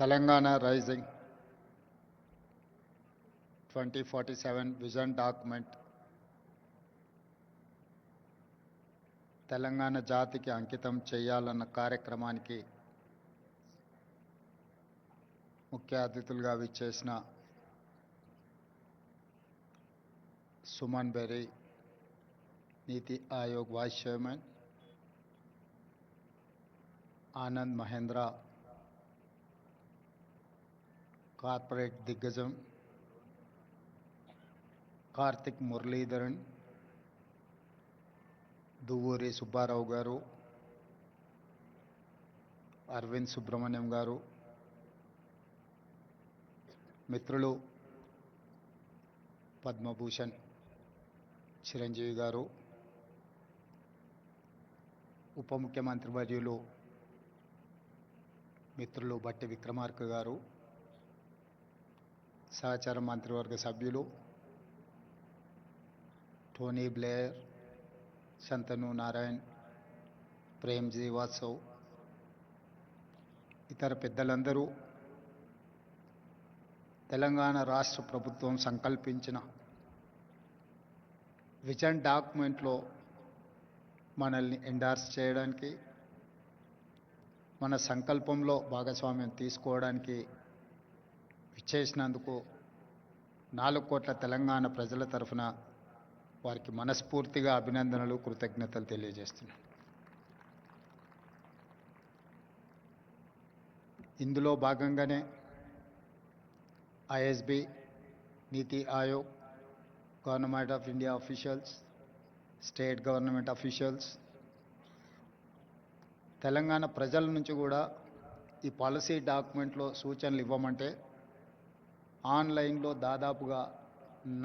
Telangana rising 2047 vision document Telangana జాతికి అంకితం చేయాలన్న కార్యక్రమానికి ముఖ్య అతిథులుగా విచ్చేసిన Suman Bery, NITI Aayog vice chairman, Anand Mahindra, corporate దిగ్గజం కార్తిక్ మురళీధరన్, దువ్వూరి సుబ్బారావు గారు, అరవింద్ సుబ్రహ్మణ్యం గారు, మిత్రులు పద్మభూషణ్ చిరంజీవి గారు, ఉప ముఖ్యమంత్రి వర్యులు మిత్రులు బట్టి విక్రమార్క గారు, సహచార మంత్రివర్గ సభ్యులు టోనీ బ్లేయర్, శంతను నారాయణ్, ప్రేమ్జీ వాత్సవ్, ఇతర పెద్దలందరూ తెలంగాణ రాష్ట్ర ప్రభుత్వం సంకల్పించిన విజన్ డాక్యుమెంట్లో మనల్ని ఎండార్స్ చేయడానికి, మన సంకల్పంలో భాగస్వామ్యం తీసుకోవడానికి విచ్చేసినందుకు 4 కోట్ల తెలంగాణ ప్రజల తరఫున వారికి మనస్ఫూర్తిగా అభినందనలు, కృతజ్ఞతలు తెలియజేస్తున్నాను. ఇందులో భాగంగానే ISB, NITI Aayog, government of India officials, state government officials, Telangana ప్రజల నుంచి కూడా ఈ పాలసీ డాక్యుమెంట్లో సూచనలు ఇవ్వమంటే ఆన్లైన్లో దాదాపుగా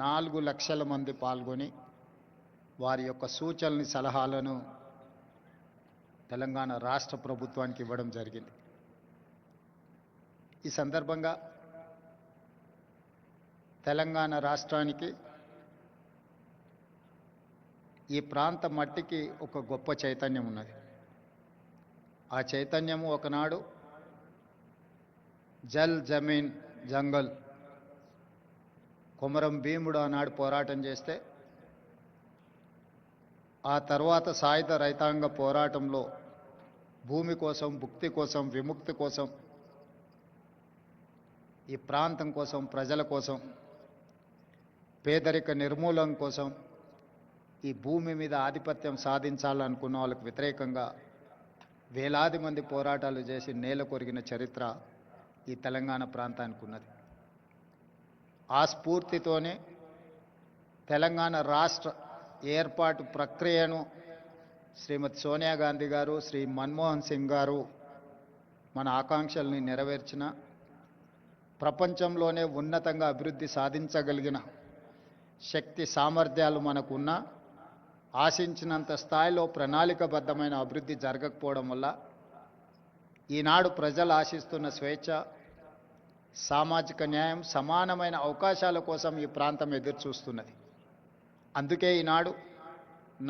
4 లక్షల మంది పాల్గొని వారి యొక్క సూచనల్ని, సలహాలను తెలంగాణ రాష్ట్ర ప్రభుత్వానికి ఇవ్వడం జరిగింది. ఈ సందర్భంగా తెలంగాణ రాష్ట్రానికి, ఈ ప్రాంత మట్టికి ఒక గొప్ప చైతన్యం ఉన్నది. ఆ చైతన్యము ఒకనాడు జల్ జమీన్ జంగల్ కొమరం భీముడు ఆనాడు పోరాటం చేస్తే, ఆ తర్వాత సాయుధ రైతాంగ పోరాటంలో భూమి కోసం, భుక్తి కోసం, విముక్తి కోసం, ఈ ప్రాంతం కోసం, ప్రజల కోసం, పేదరిక నిర్మూలన కోసం, ఈ భూమి మీద ఆధిపత్యం సాధించాలనుకున్న వాళ్ళకు వ్యతిరేకంగా వేలాది మంది పోరాటాలు చేసి నేల కొరిగిన చరిత్ర ఈ తెలంగాణ ప్రాంతానికి ఉన్నది. ఆ స్ఫూర్తితోనే తెలంగాణ రాష్ట్ర ఏర్పాటు ప్రక్రియను శ్రీమతి సోనియా గాంధీ గారు, శ్రీ మన్మోహన్ సింగ్ గారు మన ఆకాంక్షల్ని నెరవేర్చిన, ప్రపంచంలోనే ఉన్నతంగా అభివృద్ధి సాధించగలిగిన శక్తి సామర్థ్యాలు మనకున్న, ఆశించినంత స్థాయిలో ప్రణాళికబద్ధమైన అభివృద్ధి జరగకపోవడం వల్ల ఈనాడు ప్రజలు ఆశిస్తున్న స్వేచ్ఛ, సామాజిక న్యాయం, సమానమైన అవకాశాల కోసం ఈ ప్రాంతం ఎదురు చూస్తున్నది. అందుకే ఈనాడు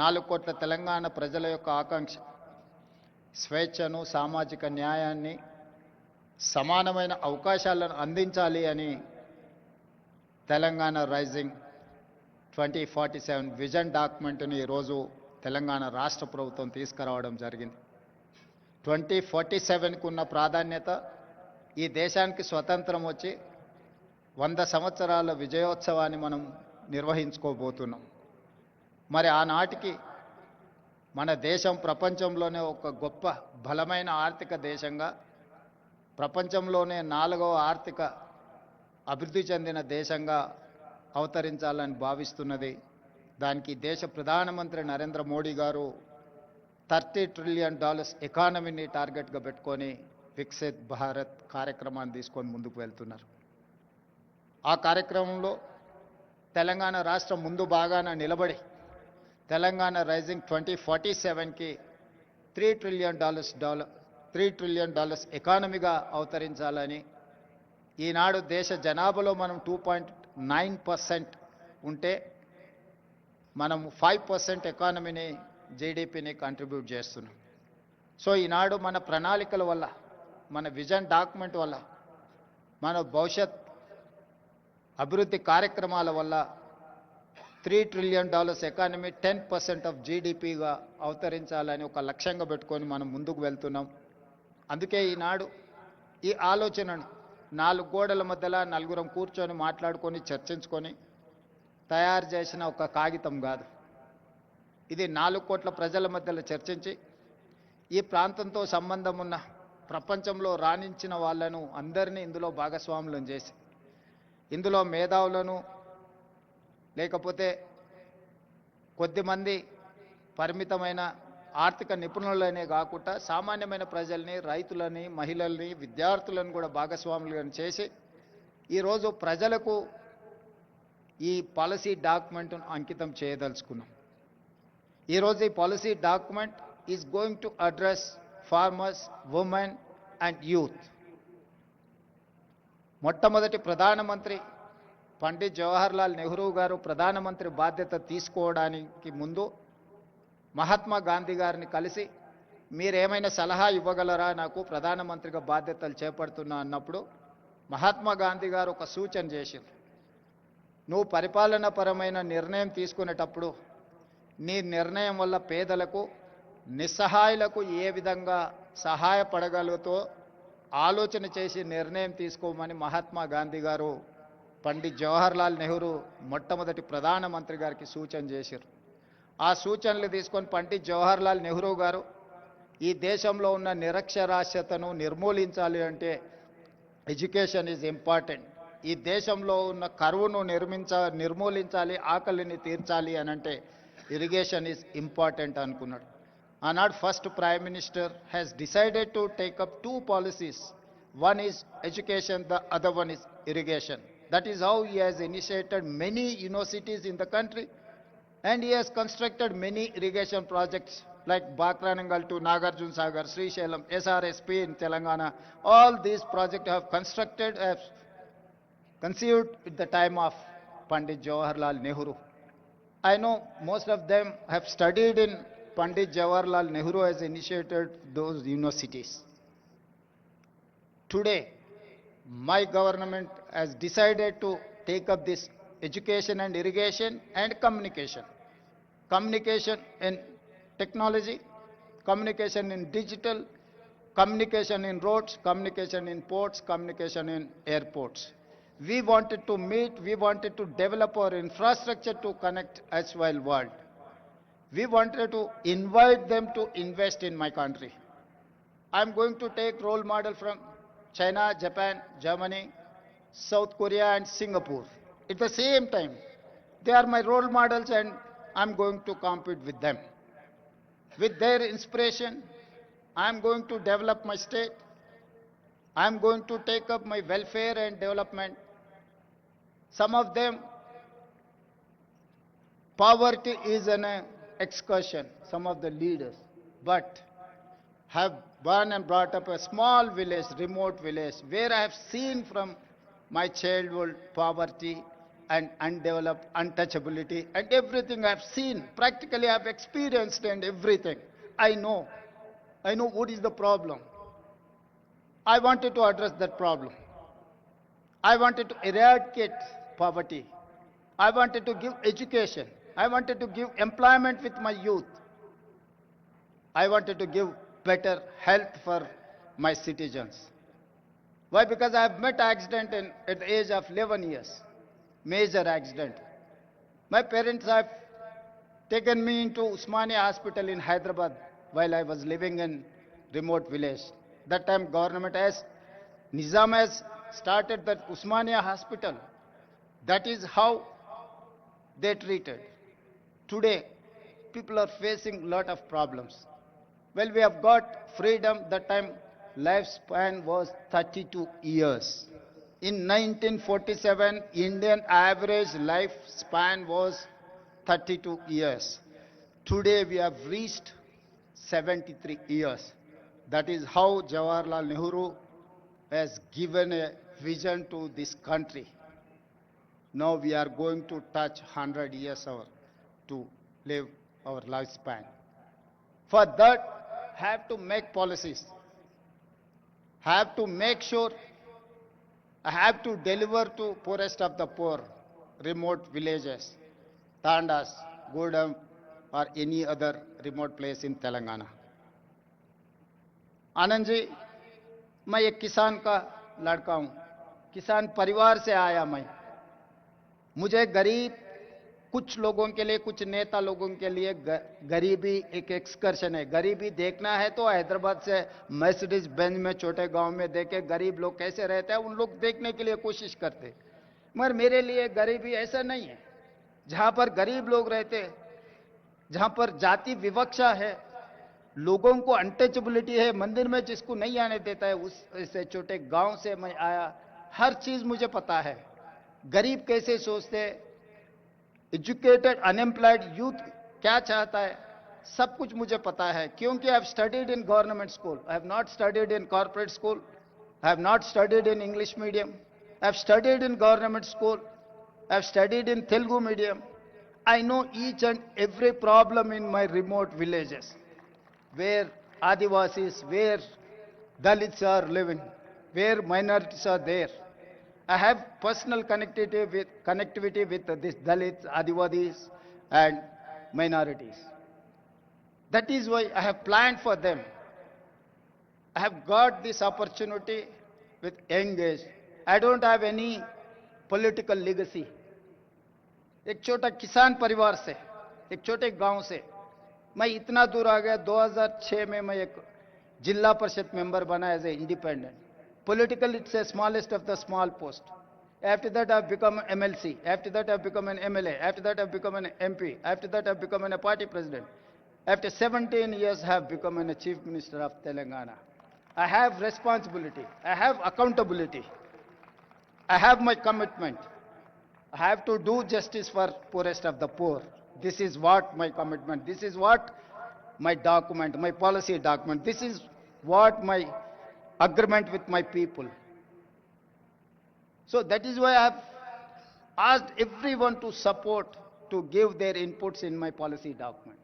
4 కోట్ల తెలంగాణ ప్రజల యొక్క ఆకాంక్ష స్వేచ్ఛను, సామాజిక న్యాయాన్ని, సమానమైన అవకాశాలను అందించాలి అని తెలంగాణ రైజింగ్ 2047 విజన్ డాక్యుమెంట్ని ఈరోజు తెలంగాణ రాష్ట్ర ప్రభుత్వం తీసుకురావడం జరిగింది. 2047కు ఉన్న ప్రాధాన్యత, ఈ దేశానికి స్వతంత్రం వచ్చి 100 సంవత్సరాల విజయోత్సవాన్ని మనం నిర్వహించుకోబోతున్నాం. మరి ఆనాటికి మన దేశం ప్రపంచంలోనే ఒక గొప్ప బలమైన ఆర్థిక దేశంగా, ప్రపంచంలోనే 4వ ఆర్థిక అభివృద్ధి చెందిన దేశంగా అవతరించాలని భావిస్తున్నది. దానికి దేశ ప్రధానమంత్రి నరేంద్ర మోడీ గారు $30 ట్రిలియన్ ఎకానమీని టార్గెట్గా పెట్టుకొని వికసిత్ భారత్ కార్యక్రమాన్ని తీసుకొని ముందుకు వెళ్తున్నారు. ఆ కార్యక్రమంలో తెలంగాణ రాష్ట్రం ముందు బాగాన నిలబడి తెలంగాణ రైజింగ్ 2047కి $3 ట్రిలియన్ ఎకానమీగా అవతరించాలని, ఈనాడు దేశ జనాభాలో మనం 2.9% ఉంటే మనం 5% ఎకానమీని, జీడిపిని కంట్రిబ్యూట్ చేస్తున్నాం. సో ఈనాడు మన ప్రణాళికల వల్ల, మన విజన్ డాక్యుమెంట్ వల్ల మన భవిష్యత్ అభివృద్ధి కార్యక్రమాల వల్ల $3 trillion ఎకానమీ 10% ఆఫ్ జీడిపిగా అవతరించాలని ఒక లక్ష్యంగా పెట్టుకొని మనం ముందుకు వెళ్తున్నాం. అందుకే ఈనాడు ఈ ఆలోచనను 4 గోడల మధ్యలో నలుగురం కూర్చొని మాట్లాడుకొని చర్చించుకొని తయారు చేసిన ఒక కాగితం కాదు. ఇది 4 కోట్ల ప్రజల మధ్యలో చర్చించి ఈ ప్రాంతంతో సంబంధం ఉన్న ప్రపంచంలో రాణించిన వాళ్ళను అందరినీ ఇందులో భాగస్వాములను చేసి ఇందులో మేధావులను లేకపోతే కొద్దిమంది పరిమితమైన ఆర్థిక నిపుణులనే కాకుండా సామాన్యమైన ప్రజల్ని, రైతులని, మహిళల్ని, విద్యార్థులను కూడా భాగస్వాములను చేసి ఈరోజు ప్రజలకు ఈ పాలసీ డాక్యుమెంట్ను అంకితం చేయదలుచుకున్నాం. ఈరోజు ఈ policy document is going to address farmers, women and youth. మొట్టమొదటి ప్రధానమంత్రి పండిత్ జవహర్లాల్ నెహ్రూ గారు ప్రధానమంత్రి బాధ్యత తీసుకోవడానికి ముందు మహాత్మా గాంధీ గారిని కలిసి మీరేమైనా సలహా ఇవ్వగలరా, నాకు ప్రధానమంత్రిగా బాధ్యతలు చేపడుతున్నా అన్నప్పుడు మహాత్మా గాంధీ గారు ఒక సూచన చేశారు. నువ్వు పరిపాలనాపరమైన నిర్ణయం తీసుకునేటప్పుడు నీ నిర్ణయం వల్ల పేదలకు, నిస్సహాయులకు ఏ విధంగా సహాయపడగలుగుతో ఆలోచన చేసి నిర్ణయం తీసుకోమని మహాత్మా గాంధీ గారు పండిత్ జవహర్లాల్ నెహ్రూ మొట్టమొదటి ప్రధానమంత్రి గారికి సూచన చేశారు. ఆ సూచనలు తీసుకొని పండిత్ జవహర్లాల్ నెహ్రూ గారు ఈ దేశంలో ఉన్న నిరక్షరాస్యతను నిర్మూలించాలి అంటే ఎడ్యుకేషన్ ఈజ్ ఇంపార్టెంట్. ఈ దేశంలో ఉన్న కరువును నిర్మూలించాలి, ఆకలిని తీర్చాలి అని అంటే ఇరిగేషన్ ఈజ్ ఇంపార్టెంట్ అనుకున్నాడు. ఆనాడు first prime minister has decided to take up 2 policies. One is education, the other one is irrigation. That is how he has initiated many universities in the country, and he has constructed many irrigation projects like Bakranangal to Nagarjuna Sagar, Srisailam, SRSP in Telangana. All these projects have conceived at the time of Pandit Jawaharlal Nehru. I know most of them have studied in Pandit Jawaharlal Nehru has initiated those universities. Today, my government has decided to take up this education and irrigation and communication. Communication in technology, communication in digital, communication in roads, communication in ports, communication in airports. We wanted to meet, we wanted to develop our infrastructure to connect as well world. We wanted to invite them to invest in my country. I am going to take role model from China, Japan, Germany, South Korea and Singapore. At the same time, they are my role models and I am going to compete with them. With their inspiration, I am going to develop my state. I am going to take up my welfare and development. Some of them, poverty is an excursion, some of the leaders, but have born and brought up a small village, remote village, where I have seen from my childhood poverty and undeveloped untouchability and everything I have seen. Practically I have experienced and everything. I know what is the problem. I wanted to address that problem. I wanted to eradicate poverty. I wanted to give education. I wanted to give employment with my youth. I wanted to give better health for my citizens. Why? Because I have met accident at the age of 11 years, major accident. My parents have taken me into Usmania Hospital in Hyderabad while I was living in remote village. That time government Nizam has started that Usmania Hospital. That is how they treated. Today, people are facing lot of problems. Well, we have got freedom. That time, lifespan was 32 years. In 1947, Indian average lifespan was 32 years. Today, we have reached 73 years. That is how Jawaharlal Nehru has given a vision to this country. Now we are going to touch 100 years to live our lifespan. For that, have to make policies, have to make sure I have to deliver to poorest of the poor, remote villages, Tandas, Gudam, or any other remote place in Telangana. Anand ji, मैं एक किसान का लड़का हूं, किसान परिवार से आया मैं। मुझे गरीब कुछ लोगों के लिए, कुछ नेता लोगों के लिए गरीबी एक एक्सकर्शन है। गरीबी देखना है तो हैदराबाद से मर्सिडीज बेंज में छोटे गांव में देखे गरीब लोग कैसे रहते हैं, उन लोग देखने के लिए कोशिश करते। मगर मेरे लिए गरीबी ऐसा नहीं है। जहां पर गरीब लोग रहते, जहां पर जाति विवक्षा है, लोगों को अनटचेबिलिटी है, मंदिर में जिसको नहीं आने देता है, उस ऐसे छोटे गांव से मैं आया। हर चीज मुझे पता है, गरीब कैसे सोचते, एजुकेटेड अनएम्प्लॉयड यूथ क्या चाहता है, सब कुछ मुझे पता है। क्योंकि I have studied in government school, I have not studied in corporate school, I have not studied in English medium, I have studied in government school, I have studied in Telugu medium. I know each and every problem in my remote villages, where Adivasis, where Dalits are living, where minorities are there. I have personal connectivity with these Dalits, Adivasis, and minorities. That is why I have planned for them. I have got this opportunity with young age. I don't have any political legacy. एक छोटा किसान परिवार से, एक छोटे गांव से मैं इतना दूर आ गया। 2006 में मैं एक जिला परिषद मेंबर बना as a independent. Politically, it's the smallest of the small post. After that, I've become an MLC. After that, I've become an MLA. After that, I've become an MP. After that, I've become a party president. After 17 years, I have become a chief minister of Telangana. I have responsibility. I have accountability. I have my commitment. I have to do justice for poorest of the poor. This is what my commitment, this is what my document, my policy document, this is what my agreement with my people. So that is why I have asked everyone to support, to give their inputs in my policy document.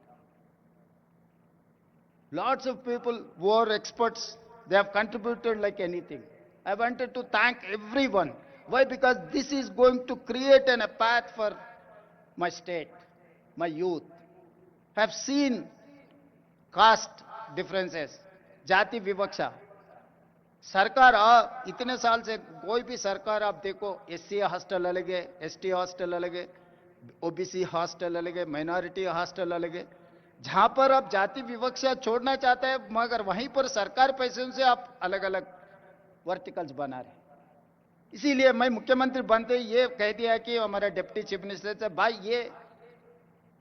Lots of people who are experts, they have contributed like anything. I wanted to thank everyone. Why? Because this is going to create a path for my state, my youth. I have seen caste differences, जाति विवक्षा। सरकार इतने साल से कोई भी सरकार आप देखो, SC हॉस्टल अलग है, ST हॉस्टल अलग है, OBC हॉस्टल अलग है, माइनॉरिटी हॉस्टल अलग है। जहां पर आप जाति विवक्षा छोड़ना चाहते हैं, मगर वहीं पर सरकार पैसों से आप अलग अलग वर्टिकल्स बना रहे। इसीलिए मैं मुख्यमंत्री बनते ही ये कह दिया कि हमारे डिप्टी चीफ मिनिस्टर से, भाई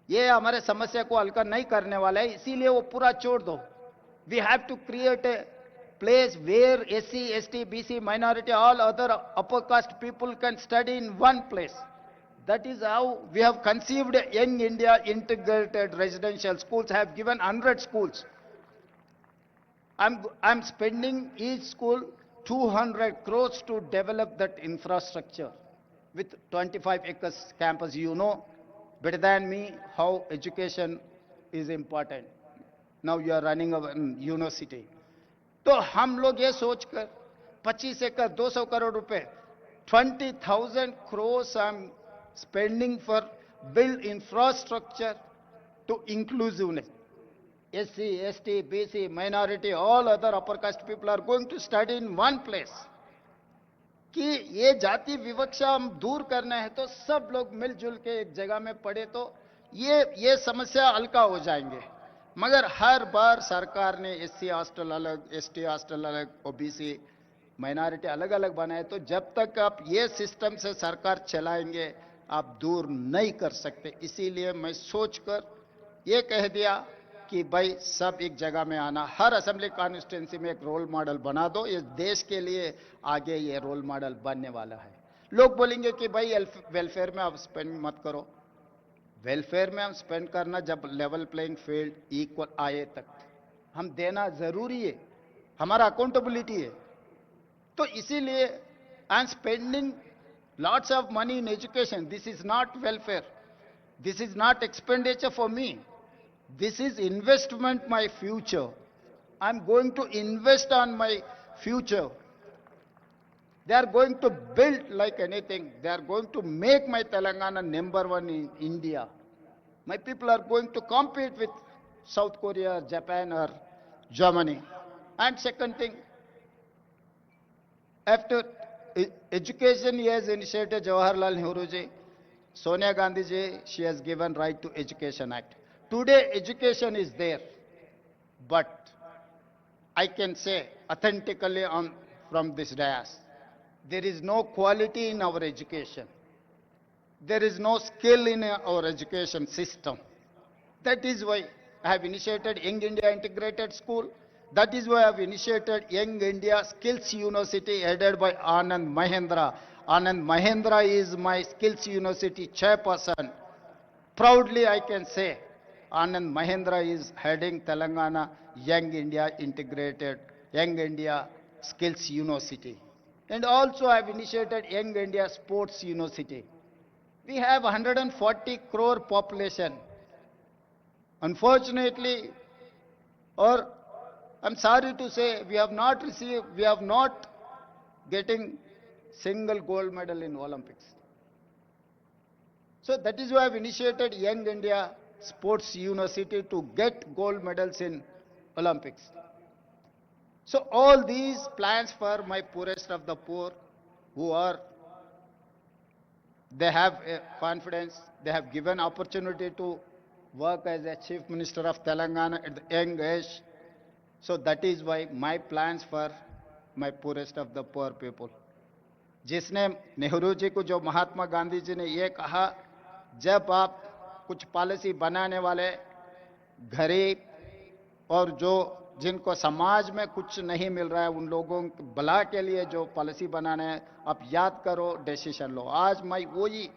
ये हमारे समस्या को हल नहीं करने वाला है, इसीलिए वो पूरा छोड़ दो। We have to create a place where SC, ST, BC, minority, all other upper caste people can study in one place. That is how we have conceived Young India integrated residential schools. I have given 100 schools. I'm spending each school 200 crores to develop that infrastructure with 25 acres campus. You know better than me how education is important. Now you are running a university. तो हम लोग ये सोचकर 25 एकड़ 200 करोड़ रुपए 20,000 crores I'm spending for build infrastructure to inclusiveness. SC, ST, BC, minority, all other upper caste people are going to study in one place. कि ये जाति विवक्षा हम दूर करना है तो सब लोग मिलजुल के एक जगह में पढ़े तो ये समस्या हल्का हो जाएंगे। मगर हर बार सरकार ने SC हॉस्टल अलग, ST हॉस्टल अलग, OBC माइनॉरिटी अलग अलग बनाए, तो जब तक आप ये सिस्टम से सरकार चलाएंगे आप दूर नहीं कर सकते। इसीलिए मैं सोचकर ये कह दिया कि भाई सब एक जगह में आना, हर असेंबली कॉन्स्टिट्यूंसी में एक रोल मॉडल बना दो। इस देश के लिए आगे ये रोल मॉडल बनने वाला है। लोग बोलेंगे कि भाई वेलफेयर में आप स्पेंड मत करो। वेलफेयर में हम स्पेंड करना जब लेवल प्लेइंग फील्ड इक्वल आए तक हम देना जरूरी है, हमारा अकाउंटेबिलिटी है। तो इसीलिए I am spending lots of money in education. This is not welfare. This is not expenditure for me. This is investment my future. I'm going to invest on my future. They are going to build like anything. They are going to make my Telangana number one in India. My people are going to compete with South Korea, Japan, or Germany. And second thing, after education, he has initiated Jawaharlal Nehru ji, Sonia Gandhi ji, she has given Right to Education Act. Today, education is there, but I can say authentically from this dais, there is no quality in our education. There is no skill in our education system. That is why I have initiated Young India Integrated School. That is why I have initiated Young India Skills University headed by Anand Mahendra. Anand Mahendra is my Skills University chairperson. Proudly I can say Anand Mahendra is heading Telangana Young India Integrated, Young India Skills University. And also I have initiated Young India Sports University. We have 140 crore population. Unfortunately, or I'm sorry to say, we have not getting single gold medal in Olympics. So that is why I've initiated Young India Sports University to get gold medals in Olympics. So all these plans for my poorest of the poor who are, they have confidence, they have given opportunity to work as a Chief Minister of Telangana at the young age. So that is why my plans for my poorest of the poor people. जिसने नेहरू जी को, जो महात्मा गांधी जी ने ये कहा, जब आप कुछ policy बनाने वाले गरीब और जो जिनको समाज में कुछ नहीं मिल रहा है उन लोगों के भला के लिए जो पॉलिसी बनाना है, आप याद करो, डिसीजन लो. आज मैं वही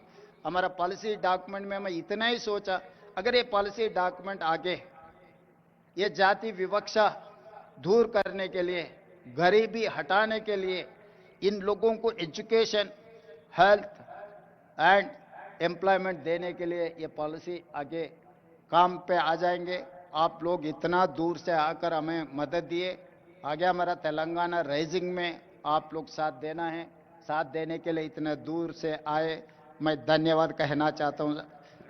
हमारा पॉलिसी डॉक्यूमेंट में मैं इतना ही सोचा, अगर ये पॉलिसी डॉक्यूमेंट आगे ये जाति विवक्षा दूर करने के लिए, गरीबी हटाने के लिए, इन लोगों को एजुकेशन, हेल्थ एंड एम्प्लॉयमेंट देने के लिए ये पॉलिसी आगे काम पे आ जाएंगे. आप लोग इतना दूर से आकर हमें मदद दिए, आगे हमारा तेलंगाना राइजिंग में आप लोग साथ देना है. साथ देने के लिए इतना दूर से आए, मैं धन्यवाद कहना चाहता हूं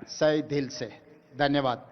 सही दिल से. धन्यवाद.